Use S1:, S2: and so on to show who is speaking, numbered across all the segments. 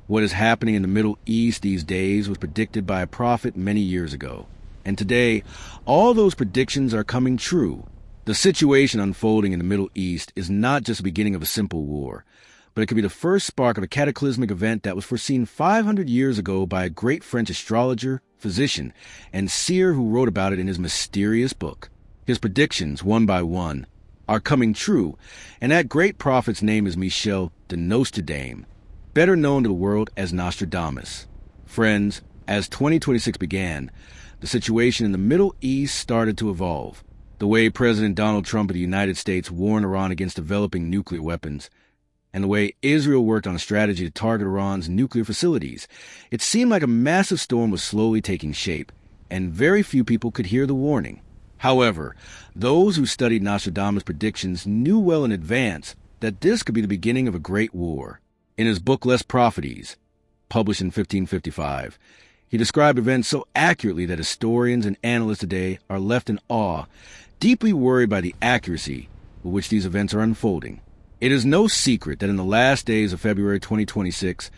S1: What is happening in the Middle East these days was predicted by a prophet many years ago. And today, all those predictions are coming true. The situation unfolding in the Middle East is not just the beginning of a simple war, but it could be the first spark of a cataclysmic event that was foreseen 500 years ago by a great French astrologer, physician, and seer who wrote about it in his mysterious book. His predictions, one by one, are coming true, and that great prophet's name is Michel de Nostradame, better known to the world as Nostradamus. Friends, as 2026 began, the situation in the Middle East started to evolve. The way President Donald Trump of the United States warned Iran against developing nuclear weapons, and the way Israel worked on a strategy to target Iran's nuclear facilities, it seemed like a massive storm was slowly taking shape, and very few people could hear the warning. However, those who studied Nostradamus' predictions knew well in advance that this could be the beginning of a great war. In his book Les Prophéties, published in 1555, he described events so accurately that historians and analysts today are left in awe, deeply worried by the accuracy with which these events are unfolding. It is no secret that in the last days of February 2026,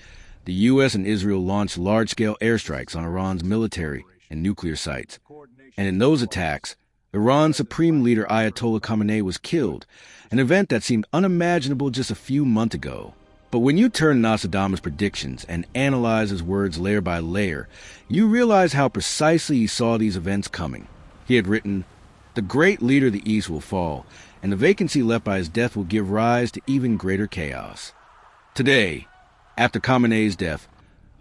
S1: the U.S. and Israel launched large-scale airstrikes on Iran's military and nuclear sites. And in those attacks, Iran's supreme leader Ayatollah Khamenei was killed, an event that seemed unimaginable just a few months ago. But when you turn Nostradamus' predictions and analyze his words layer by layer, you realize how precisely he saw these events coming. He had written, "The great leader of the East will fall, and the vacancy left by his death will give rise to even greater chaos." Today, after Khamenei's death,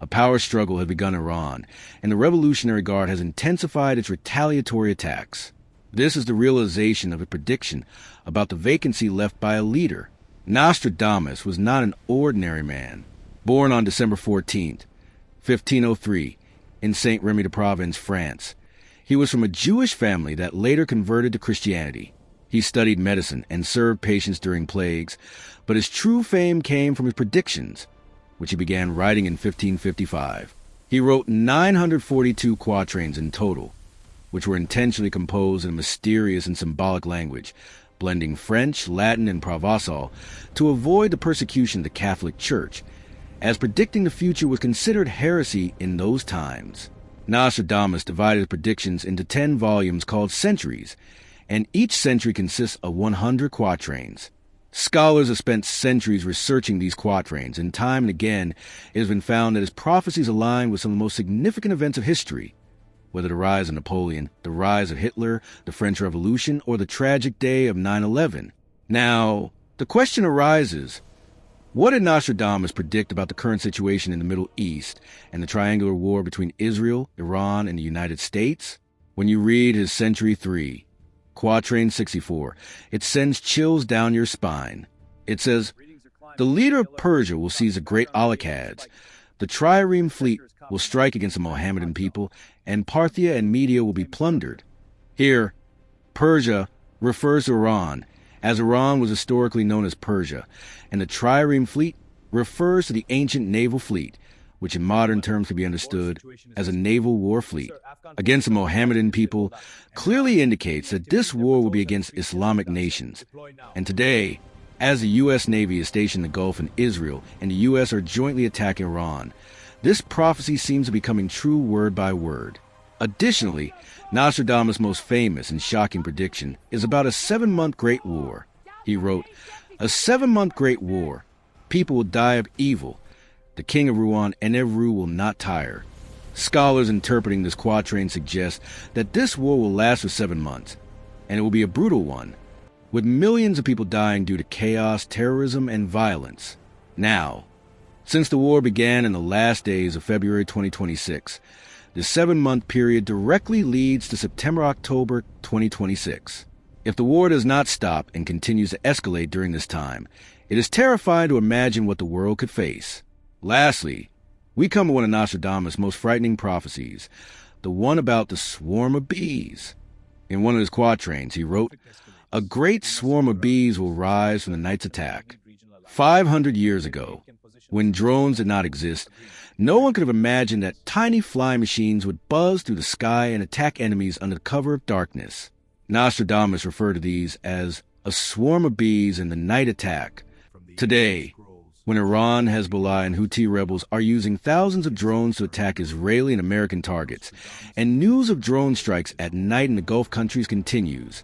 S1: a power struggle has begun in Iran, and the Revolutionary Guard has intensified its retaliatory attacks. This is the realization of a prediction about the vacancy left by a leader. Nostradamus was not an ordinary man. Born on December 14th, 1503, in Saint-Rémy-de-Provence, France, he was from a Jewish family that later converted to Christianity. He studied medicine and served patients during plagues, but his true fame came from his predictions, which he began writing in 1555. He wrote 942 quatrains in total, which were intentionally composed in a mysterious and symbolic language, blending French, Latin, and Provençal to avoid the persecution of the Catholic Church, as predicting the future was considered heresy in those times. Nostradamus divided his predictions into 10 volumes called centuries, and each century consists of 100 quatrains. Scholars have spent centuries researching these quatrains, and time and again it has been found that his prophecies align with some of the most significant events of history, whether the rise of Napoleon, the rise of Hitler, the French Revolution, or the tragic day of 9/11. Now, the question arises, what did Nostradamus predict about the current situation in the Middle East and the triangular war between Israel, Iran, and the United States? When you read his Century 3, Quatrain 64, it sends chills down your spine. It says, "The leader of Persia will seize the great Almohads. The trireme fleet will strike against the Mohammedan people, and Parthia and Media will be plundered." Here, Persia refers to Iran, as Iran was historically known as Persia, and the trireme fleet refers to the ancient naval fleet, which in modern terms can be understood as a naval war fleet, against the Mohammedan people, clearly indicates that this war will be against Islamic nations. And today, as the U.S. Navy is stationed in the Gulf and Israel, and the U.S. are jointly attacking Iran, this prophecy seems to be coming true word by word. Additionally, Nostradamus' most famous and shocking prediction is about a 7-month Great War. He wrote, "A 7-month Great War. People will die of evil. The king of Rouen, Enevru, will not tire." Scholars interpreting this quatrain suggest that this war will last for 7 months, and it will be a brutal one, with millions of people dying due to chaos, terrorism, and violence. Now, since the war began in the last days of February 2026, the 7-month period directly leads to September-October 2026. If the war does not stop and continues to escalate during this time, it is terrifying to imagine what the world could face. Lastly, we come to one of Nostradamus' most frightening prophecies, the one about the swarm of bees. In one of his quatrains, he wrote, "A great swarm of bees will rise from the night's attack." 500 years ago, when drones did not exist, no one could have imagined that tiny flying machines would buzz through the sky and attack enemies under the cover of darkness. Nostradamus referred to these as a swarm of bees in the night attack. Today, when Iran, Hezbollah, and Houthi rebels are using thousands of drones to attack Israeli and American targets, and news of drone strikes at night in the Gulf countries continues.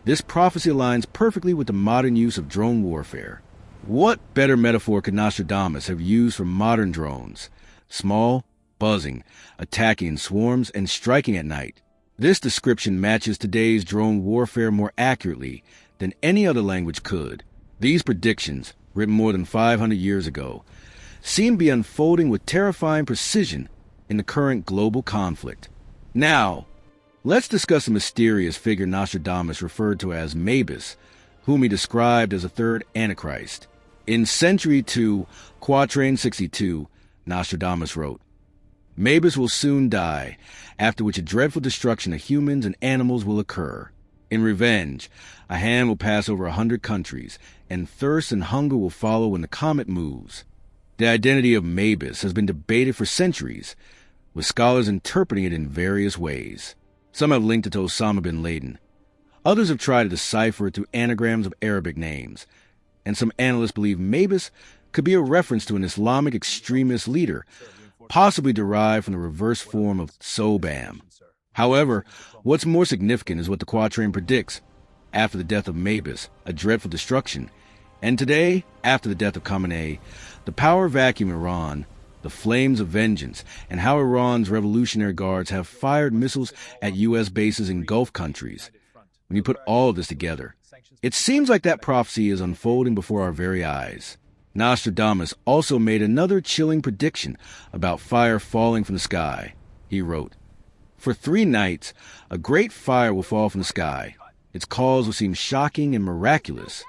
S1: This prophecy aligns perfectly with the modern use of drone warfare. What better metaphor could Nostradamus have used for modern drones? Small, buzzing, attacking in swarms, and striking at night. This description matches today's drone warfare more accurately than any other language could. These predictions, written more than 500 years ago, seem to be unfolding with terrifying precision in the current global conflict. Now, let's discuss a mysterious figure Nostradamus referred to as Mabus, whom he described as a third Antichrist. In Century 2, Quatrain 62, Nostradamus wrote, "Mabus will soon die, after which a dreadful destruction of humans and animals will occur. In revenge, a hand will pass over 100 countries, and thirst and hunger will follow when the comet moves." The identity of Mabus has been debated for centuries, with scholars interpreting it in various ways. Some have linked it to Osama bin Laden. Others have tried to decipher it through anagrams of Arabic names, and some analysts believe Mabus could be a reference to an Islamic extremist leader, possibly derived from the reverse form of Sobam. However, what's more significant is what the quatrain predicts. After the death of Mabus, a dreadful destruction, and today, after the death of Khamenei, the power vacuum in Iran, the flames of vengeance, and how Iran's Revolutionary Guards have fired missiles at U.S. bases in Gulf countries. When you put all of this together, it seems like that prophecy is unfolding before our very eyes. Nostradamus also made another chilling prediction about fire falling from the sky. He wrote, "For 3 nights, a great fire will fall from the sky. Its cause will seem shocking and miraculous.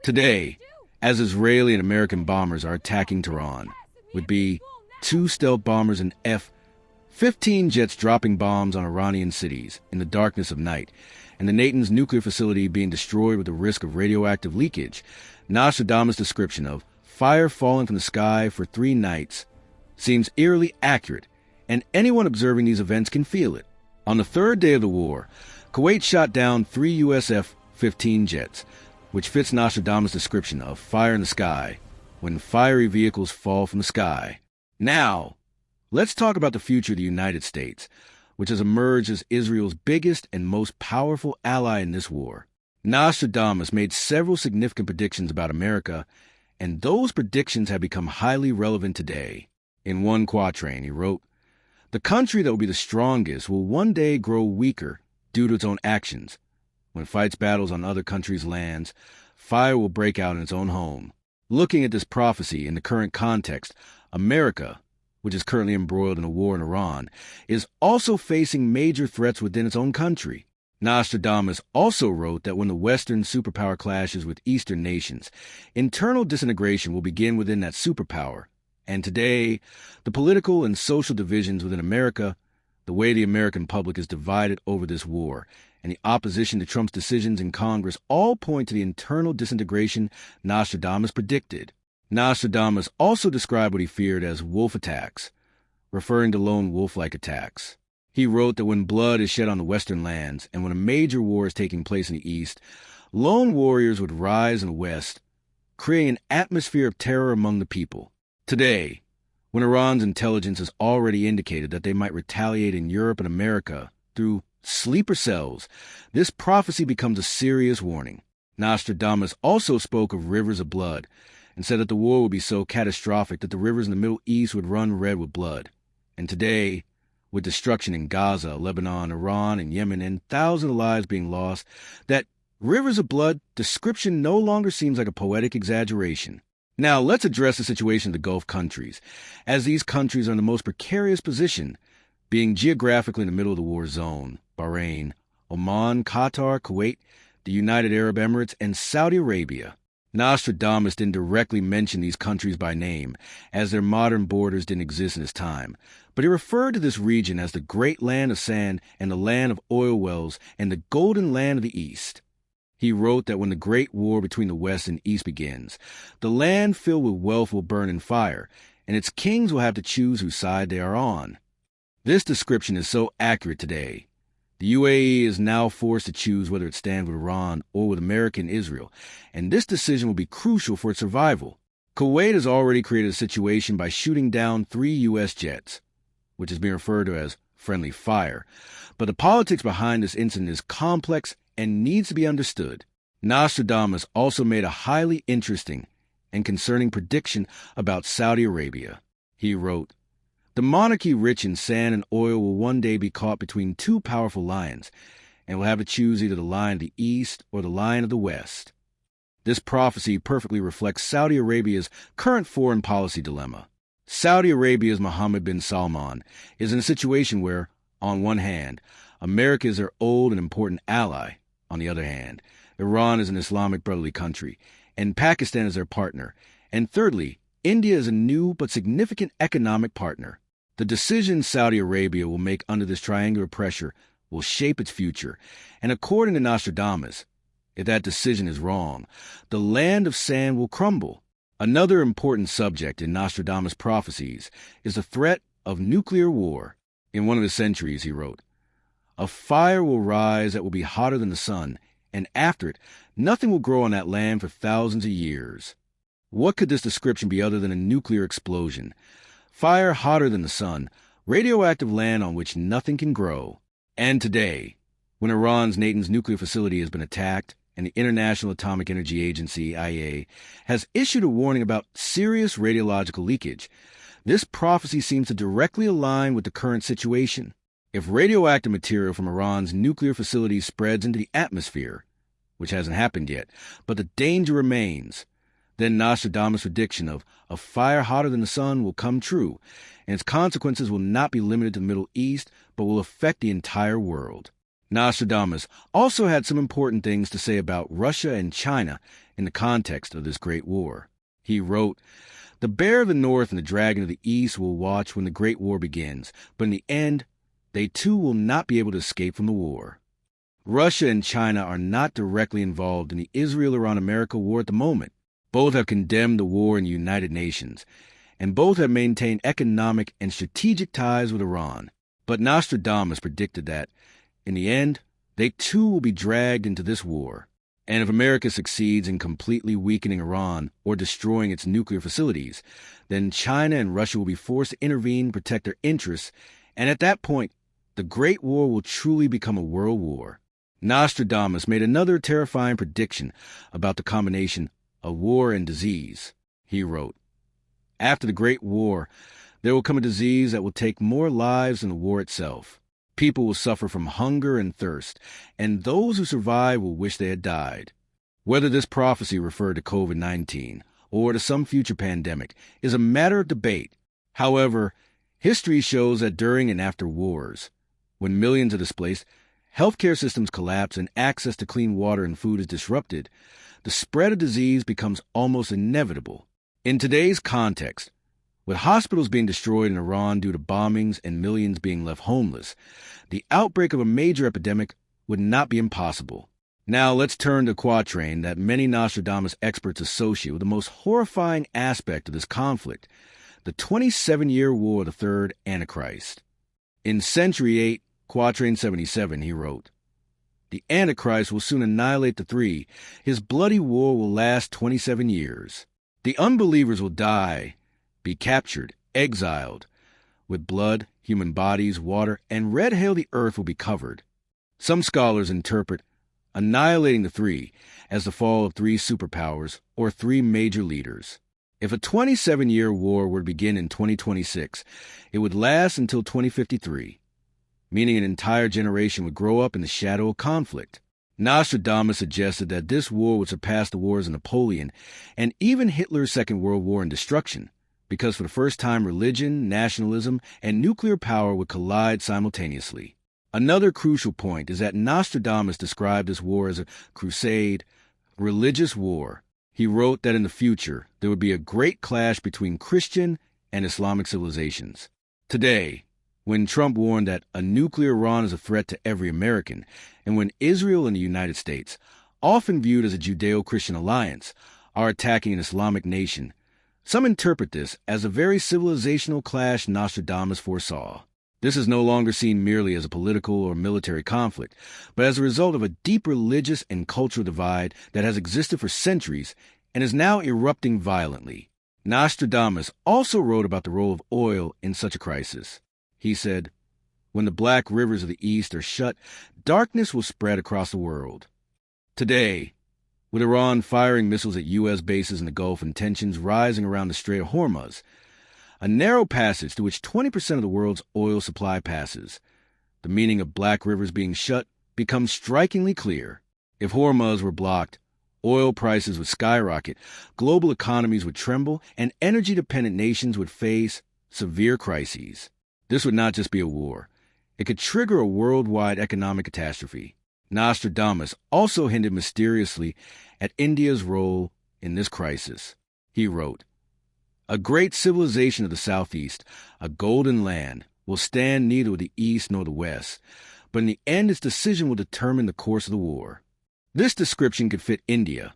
S1: Today, as Israeli and American bombers are attacking Tehran, would be 2 stealth bombers and F-15 jets dropping bombs on Iranian cities in the darkness of night, and the Natanz nuclear facility being destroyed with the risk of radioactive leakage." Nostradamus' description of fire falling from the sky for 3 nights seems eerily accurate, and anyone observing these events can feel it. On the 3rd day of the war, Kuwait shot down 3 U.S. F-15 jets, which fits Nostradamus' description of fire in the sky, when fiery vehicles fall from the sky. Now, let's talk about the future of the United States, which has emerged as Israel's biggest and most powerful ally in this war. Nostradamus made several significant predictions about America, and those predictions have become highly relevant today. In one quatrain, he wrote, "The country that will be the strongest will one day grow weaker due to its own actions. When it fights battles on other countries' lands, fire will break out in its own home." Looking at this prophecy in the current context, America, which is currently embroiled in a war in Iran, is also facing major threats within its own country. Nostradamus also wrote that when the Western superpower clashes with Eastern nations, internal disintegration will begin within that superpower. And today, the political and social divisions within America, the way the American public is divided over this war, and the opposition to Trump's decisions in Congress all point to the internal disintegration Nostradamus predicted. Nostradamus also described what he feared as wolf attacks, referring to lone wolf-like attacks. He wrote that when blood is shed on the Western lands, and when a major war is taking place in the East, lone warriors would rise in the West, creating an atmosphere of terror among the people. Today, when Iran's intelligence has already indicated that they might retaliate in Europe and America through sleeper cells, this prophecy becomes a serious warning. Nostradamus also spoke of rivers of blood, and said that the war would be so catastrophic that the rivers in the Middle East would run red with blood. And today, with destruction in Gaza, Lebanon, Iran, and Yemen, and thousands of lives being lost, that rivers of blood description no longer seems like a poetic exaggeration. Now, let's address the situation of the Gulf countries, as these countries are in the most precarious position, being geographically in the middle of the war zone. Bahrain, Oman, Qatar, Kuwait, the United Arab Emirates, and Saudi Arabia. Nostradamus didn't directly mention these countries by name, as their modern borders didn't exist in his time, but he referred to this region as the Great Land of Sand and the Land of Oil Wells and the Golden Land of the East. He wrote that when the Great War between the West and East begins, the land filled with wealth will burn in fire, and its kings will have to choose whose side they are on. This description is so accurate today. The UAE is now forced to choose whether it stands with Iran or with America and Israel, and this decision will be crucial for its survival. Kuwait has already created a situation by shooting down 3 U.S. jets, which is being referred to as friendly fire. But the politics behind this incident is complex and needs to be understood. Nostradamus also made a highly interesting and concerning prediction about Saudi Arabia. He wrote, "The monarchy rich in sand and oil will one day be caught between two powerful lions, and will have to choose either the lion of the east or the lion of the west." This prophecy perfectly reflects Saudi Arabia's current foreign policy dilemma. Saudi Arabia's Mohammed bin Salman is in a situation where, on one hand, America is their old and important ally. On the other hand, Iran is an Islamic brotherly country, and Pakistan is their partner. And thirdly, India is a new but significant economic partner. The decisions Saudi Arabia will make under this triangular pressure will shape its future, and according to Nostradamus, if that decision is wrong, the land of sand will crumble. Another important subject in Nostradamus' prophecies is the threat of nuclear war. In one of his centuries, he wrote, "A fire will rise that will be hotter than the sun, and after it, nothing will grow on that land for thousands of years." What could this description be other than a nuclear explosion? Fire hotter than the sun, radioactive land on which nothing can grow. And today, when Iran's Natanz nuclear facility has been attacked, and the International Atomic Energy Agency, IAEA, has issued a warning about serious radiological leakage, this prophecy seems to directly align with the current situation. If radioactive material from Iran's nuclear facility spreads into the atmosphere, which hasn't happened yet, but the danger remains, then Nostradamus' prediction of a fire hotter than the sun will come true, and its consequences will not be limited to the Middle East, but will affect the entire world. Nostradamus also had some important things to say about Russia and China in the context of this Great War. He wrote, "The bear of the north and the dragon of the east will watch when the Great War begins, but in the end, they too will not be able to escape from the war." Russia and China are not directly involved in the Israel-Iran-America war at the moment. Both have condemned the war in the United Nations, and both have maintained economic and strategic ties with Iran. But Nostradamus predicted that, in the end, they too will be dragged into this war. And if America succeeds in completely weakening Iran or destroying its nuclear facilities, then China and Russia will be forced to intervene to protect their interests, and at that point, the Great War will truly become a world war. Nostradamus made another terrifying prediction about the combination of war and disease. He wrote, "After the Great War, there will come a disease that will take more lives than the war itself. People will suffer from hunger and thirst, and those who survive will wish they had died." Whether this prophecy referred to COVID-19 or to some future pandemic is a matter of debate. However, history shows that during and after wars, when millions are displaced, healthcare systems collapse, and access to clean water and food is disrupted, the spread of disease becomes almost inevitable. In today's context, with hospitals being destroyed in Iran due to bombings and millions being left homeless, the outbreak of a major epidemic would not be impossible. Now let's turn to a quatrain that many Nostradamus experts associate with the most horrifying aspect of this conflict, the 27-year war of the Third Antichrist. In Century 8, Quatrain 77, he wrote, "The Antichrist will soon annihilate the three. His bloody war will last 27 years. The unbelievers will die, be captured, exiled. With blood, human bodies, water, and red hail the earth will be covered." Some scholars interpret annihilating the three as the fall of three superpowers or three major leaders. If a 27-year war were to begin in 2026, it would last until 2053, meaning an entire generation would grow up in the shadow of conflict. Nostradamus suggested that this war would surpass the wars of Napoleon and even Hitler's Second World War in destruction, because for the first time religion, nationalism, and nuclear power would collide simultaneously. Another crucial point is that Nostradamus described this war as a crusade, religious war. He wrote that in the future there would be a great clash between Christian and Islamic civilizations. Today, when Trump warned that a nuclear Iran is a threat to every American, and when Israel and the United States, often viewed as a Judeo-Christian alliance, are attacking an Islamic nation, some interpret this as a very civilizational clash Nostradamus foresaw. This is no longer seen merely as a political or military conflict, but as a result of a deep religious and cultural divide that has existed for centuries and is now erupting violently. Nostradamus also wrote about the role of oil in such a crisis. He said, "When the black rivers of the East are shut, darkness will spread across the world." Today, with Iran firing missiles at U.S. bases in the Gulf and tensions rising around the Strait of Hormuz, a narrow passage through which 20% of the world's oil supply passes, the meaning of black rivers being shut becomes strikingly clear. If Hormuz were blocked, oil prices would skyrocket, global economies would tremble, and energy-dependent nations would face severe crises. This would not just be a war. It could trigger a worldwide economic catastrophe. Nostradamus also hinted mysteriously at India's role in this crisis. He wrote, "A great civilization of the southeast, a golden land, will stand neither with the east nor the west, but in the end its decision will determine the course of the war." This description could fit India,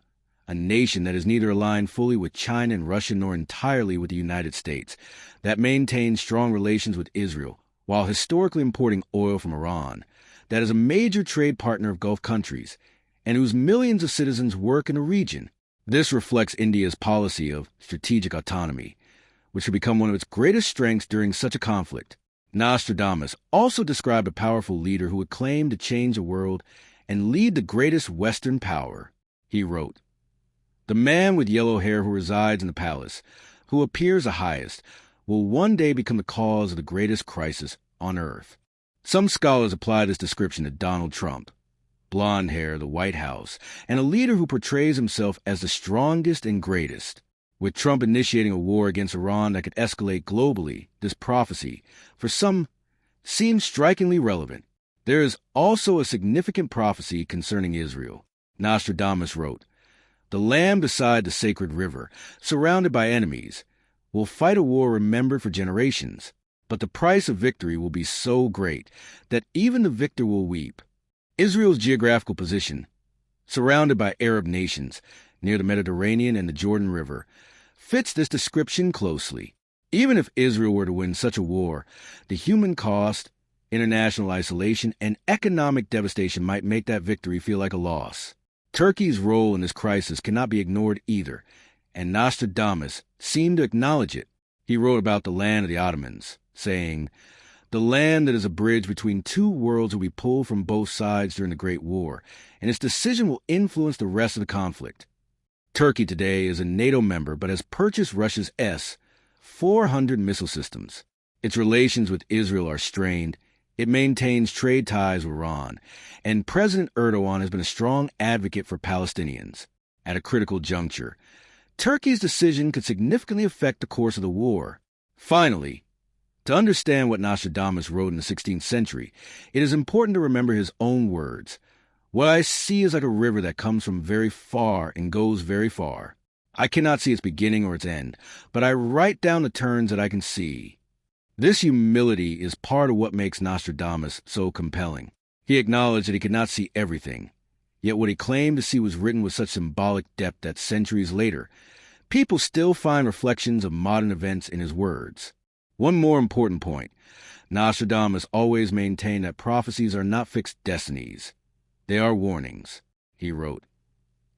S1: a nation that is neither aligned fully with China and Russia nor entirely with the United States, that maintains strong relations with Israel, while historically importing oil from Iran, that is a major trade partner of Gulf countries, and whose millions of citizens work in the region. This reflects India's policy of strategic autonomy, which would become one of its greatest strengths during such a conflict. Nostradamus also described a powerful leader who would claim to change the world and lead the greatest Western power. He wrote, "The man with yellow hair who resides in the palace, who appears the highest, will one day become the cause of the greatest crisis on earth." Some scholars apply this description to Donald Trump, blonde hair, the White House, and a leader who portrays himself as the strongest and greatest. With Trump initiating a war against Iran that could escalate globally, this prophecy, for some, seems strikingly relevant. There is also a significant prophecy concerning Israel. Nostradamus wrote, "The land beside the sacred river, surrounded by enemies, will fight a war remembered for generations, but the price of victory will be so great that even the victor will weep." Israel's geographical position, surrounded by Arab nations near the Mediterranean and the Jordan River, fits this description closely. Even if Israel were to win such a war, the human cost, international isolation, and economic devastation might make that victory feel like a loss. Turkey's role in this crisis cannot be ignored either, and Nostradamus seemed to acknowledge it. He wrote about the land of the Ottomans, saying, "The land that is a bridge between two worlds will be pulled from both sides during the Great War, and its decision will influence the rest of the conflict." Turkey today is a NATO member but has purchased Russia's S-400 missile systems. Its relations with Israel are strained. It maintains trade ties with Iran, and President Erdogan has been a strong advocate for Palestinians. At a critical juncture, Turkey's decision could significantly affect the course of the war. Finally, to understand what Nostradamus wrote in the 16th century, it is important to remember his own words. "What I see is like a river that comes from very far and goes very far. I cannot see its beginning or its end, but I write down the turns that I can see." This humility is part of what makes Nostradamus so compelling. He acknowledged that he could not see everything, yet what he claimed to see was written with such symbolic depth that centuries later, people still find reflections of modern events in his words. One more important point. Nostradamus always maintained that prophecies are not fixed destinies. They are warnings. He wrote,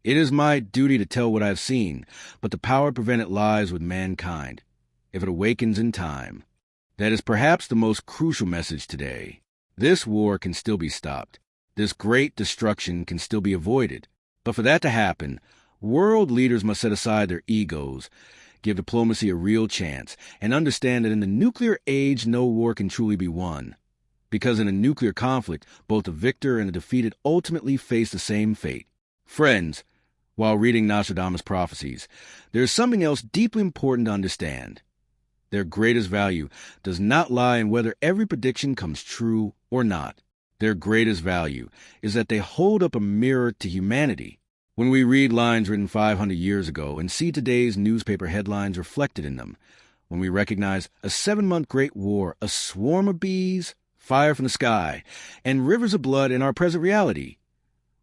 S1: "It is my duty to tell what I have seen, but the power to prevent it lies with mankind, if it awakens in time." That is perhaps the most crucial message today. This war can still be stopped. This great destruction can still be avoided. But for that to happen, world leaders must set aside their egos, give diplomacy a real chance, and understand that in the nuclear age, no war can truly be won. Because in a nuclear conflict, both the victor and the defeated ultimately face the same fate. Friends, while reading Nostradamus' prophecies, there is something else deeply important to understand. Their greatest value does not lie in whether every prediction comes true or not. Their greatest value is that they hold up a mirror to humanity. When we read lines written 500 years ago and see today's newspaper headlines reflected in them, when we recognize a 7-month great war, a swarm of bees, fire from the sky, and rivers of blood in our present reality,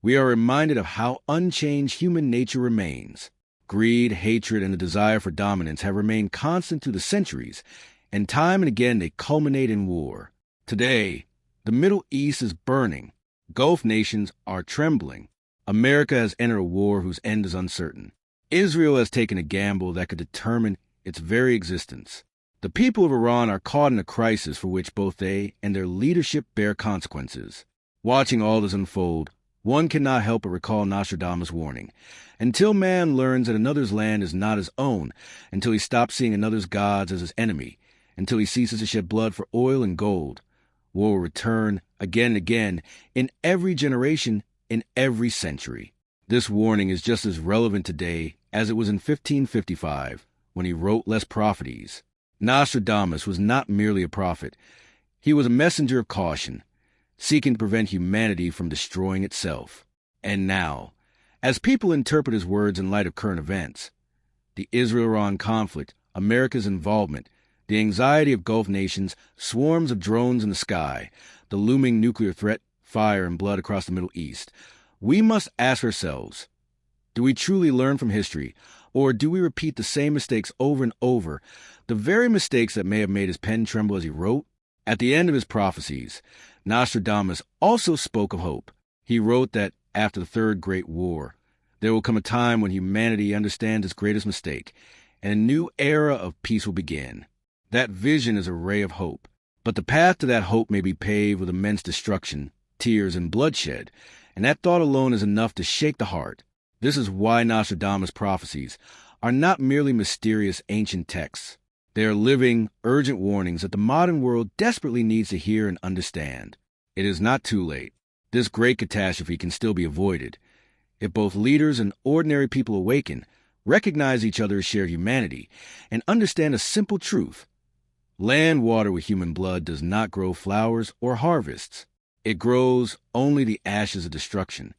S1: we are reminded of how unchanged human nature remains. Greed, hatred, and the desire for dominance have remained constant through the centuries, and time and again they culminate in war. Today, the Middle East is burning. Gulf nations are trembling. America has entered a war whose end is uncertain. Israel has taken a gamble that could determine its very existence. The people of Iran are caught in a crisis for which both they and their leadership bear consequences. Watching all this unfold, one cannot help but recall Nostradamus' warning. Until man learns that another's land is not his own, until he stops seeing another's gods as his enemy, until he ceases to shed blood for oil and gold, war will return again and again in every generation, in every century. This warning is just as relevant today as it was in 1555, when he wrote Les Prophéties. Nostradamus was not merely a prophet. He was a messenger of caution, seeking to prevent humanity from destroying itself. And now, as people interpret his words in light of current events, the Israel-Iran conflict, America's involvement, the anxiety of Gulf nations, swarms of drones in the sky, the looming nuclear threat, fire and blood across the Middle East, we must ask ourselves, do we truly learn from history, or do we repeat the same mistakes over and over, the very mistakes that may have made his pen tremble as he wrote? At the end of his prophecies, Nostradamus also spoke of hope. He wrote that after the Third Great War, there will come a time when humanity understands its greatest mistake, and a new era of peace will begin. That vision is a ray of hope, but the path to that hope may be paved with immense destruction, tears, and bloodshed, and that thought alone is enough to shake the heart. This is why Nostradamus' prophecies are not merely mysterious ancient texts. They are living, urgent warnings that the modern world desperately needs to hear and understand. It is not too late. This great catastrophe can still be avoided. If both leaders and ordinary people awaken, recognize each other's shared humanity, and understand a simple truth. Land watered with human blood does not grow flowers or harvests. It grows only the ashes of destruction.